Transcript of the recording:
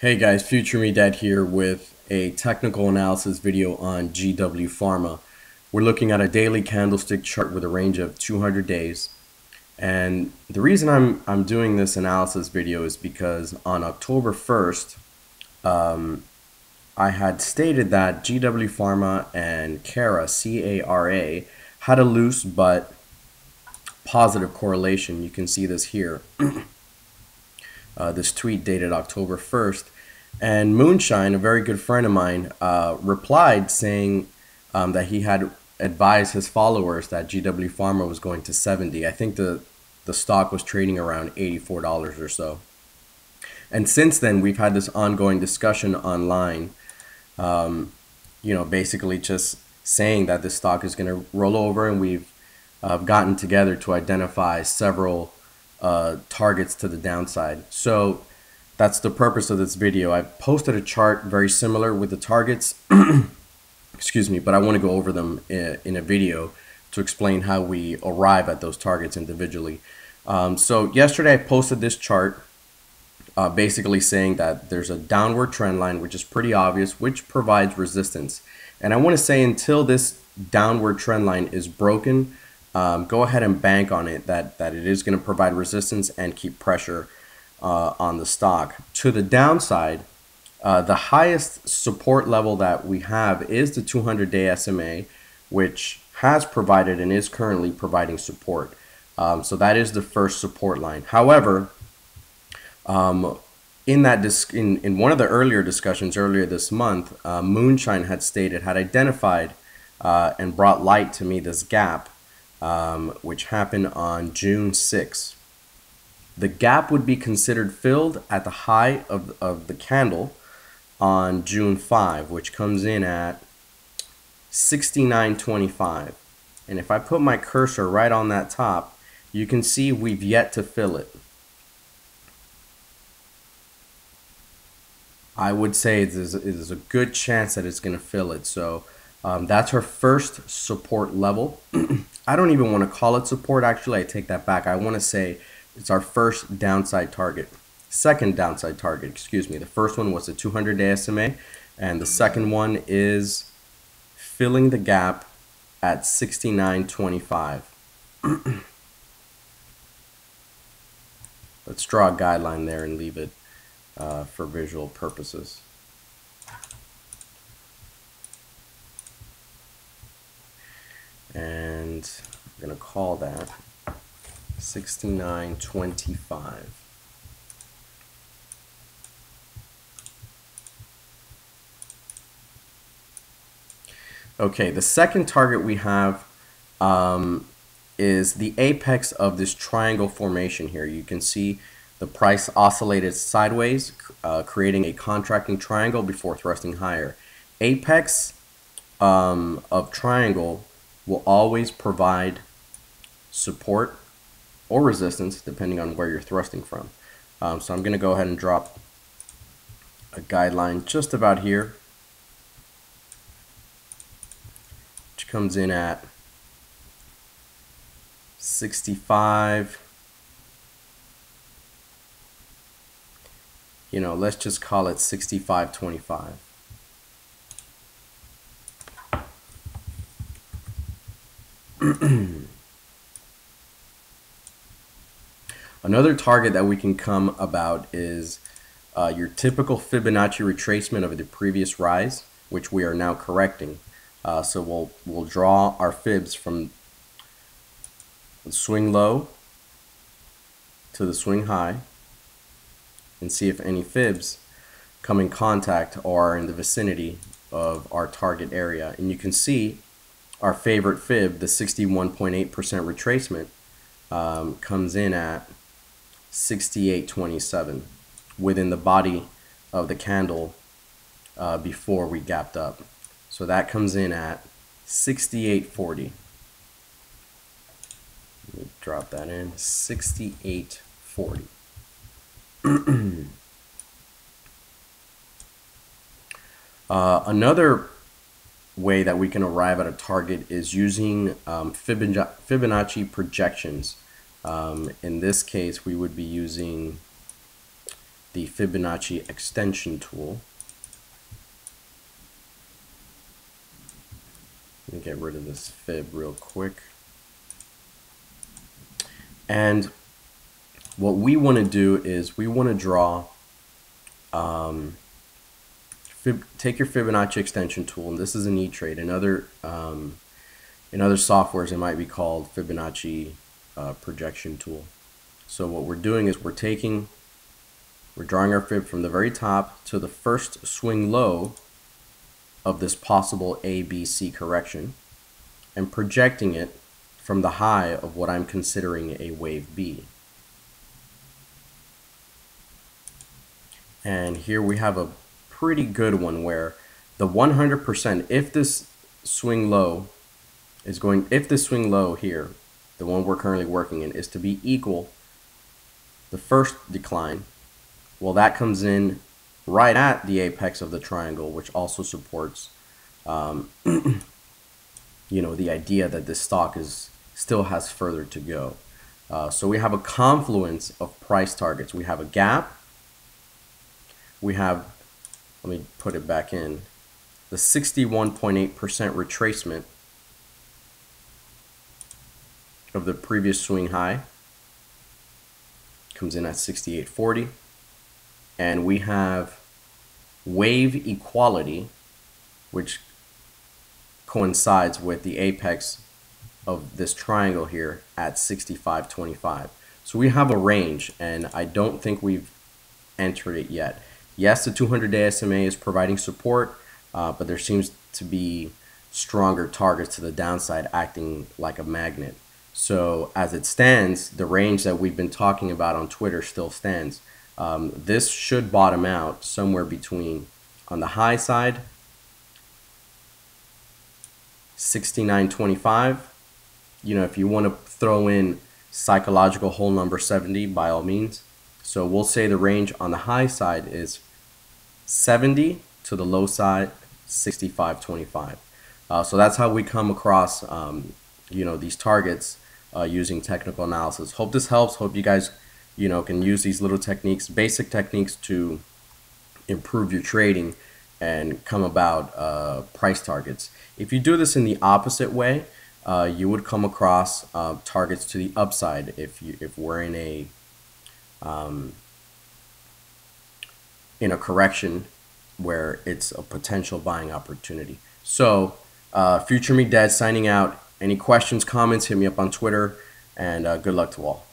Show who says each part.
Speaker 1: Hey guys, FutureMeDead here with a technical analysis video on GW Pharma. We're looking at a daily candlestick chart with a range of 200 days. And the reason I'm doing this analysis video is because on October 1st, I had stated that GW Pharma and CARA, C-A-R-A, had a loose but positive correlation. You can see this here. This tweet dated October 1st. And Moonshine, a very good friend of mine, replied saying that he had advised his followers that GW Pharma was going to 70. I think the stock was trading around $84 or so. And since then, we've had this ongoing discussion online, basically just saying that this stock is going to roll over, and we've gotten together to identify several targets to the downside. So that's the purpose of this video. I posted a chart very similar with the targets, excuse me, but I want to go over them in a video to explain how we arrive at those targets individually. So yesterday I posted this chart basically saying that there's a downward trend line, which is pretty obvious, which provides resistance. And I want to say until this downward trend line is broken, go ahead and bank on it that it is going to provide resistance and keep pressure on the stock. To the downside, the highest support level that we have is the 200-day SMA, which has provided and is currently providing support. So that is the first support line. However, in one of the earlier discussions earlier this month, Moonshine had identified and brought light to me this gap, which happened on June 6th. The gap would be considered filled at the high of the candle on June 5, which comes in at 69.25. And if I put my cursor right on that top, you can see we've yet to fill it. I would say it is a good chance that it's going to fill it. So that's our first support level. I don't even want to call it support. Actually, I take that back. I want to say it's our first downside target. Second downside target, excuse me. The first one was the 200-day SMA, and the second one is filling the gap at 69.25. Let's draw a guideline there and leave it for visual purposes. And I'm going to call that 69.25. Okay, the second target we have is the apex of this triangle formation here. You can see the price oscillated sideways, creating a contracting triangle before thrusting higher. Apex of triangle will always provide support or resistance depending on where you're thrusting from. So I'm going to go ahead and drop a guideline just about here, which comes in at 65. Let's just call it 65.25. Another target that we can come about is your typical Fibonacci retracement of the previous rise, which we are now correcting. So we'll draw our fibs from the swing low to the swing high and see if any fibs come in contact or are in the vicinity of our target area. And you can see our favorite fib, the 61.8% retracement, comes in at 68.27 within the body of the candle before we gapped up. So that comes in at 68.40. Let me drop that in, 68.40. Another way that we can arrive at a target is using Fibonacci projections. In this case, we would be using the Fibonacci extension tool. Let me get rid of this fib real quick. And what we want to do is we want to draw, take your Fibonacci extension tool, and this is an E-Trade. In other softwares, it might be called Fibonacci projection tool. So what we're doing is we're drawing our fib from the very top to the first swing low of this possible ABC correction and projecting it from the high of what I'm considering a wave B. And here we have a pretty good one where the 100%, if this swing low here, the one we're currently working in, is to be equal the first decline, well, that comes in right at the apex of the triangle, which also supports the idea that this stock still has further to go. So we have a confluence of price targets. We have a gap. We have, let me put it back in, the 61.8% retracement of the previous swing high comes in at 68.40, and we have wave equality, which coincides with the apex of this triangle here at 65.25. So we have a range, and I don't think we've entered it yet. Yes, the 200-day SMA is providing support, but there seems to be stronger targets to the downside acting like a magnet. So as it stands, the range that we've been talking about on Twitter still stands. This should bottom out somewhere between, on the high side, 69.25. If you want to throw in psychological whole number 70, by all means. So we'll say the range on the high side is 70 to the low side 65.25. So that's how we come across these targets using technical analysis. Hope this helps. Hope you guys can use these little techniques, basic techniques, to improve your trading and come about price targets. If you do this in the opposite way, you would come across targets to the upside if we're in a correction where it's a potential buying opportunity. So FutureMeDead signing out. Any questions, comments, hit me up on Twitter, and good luck to all.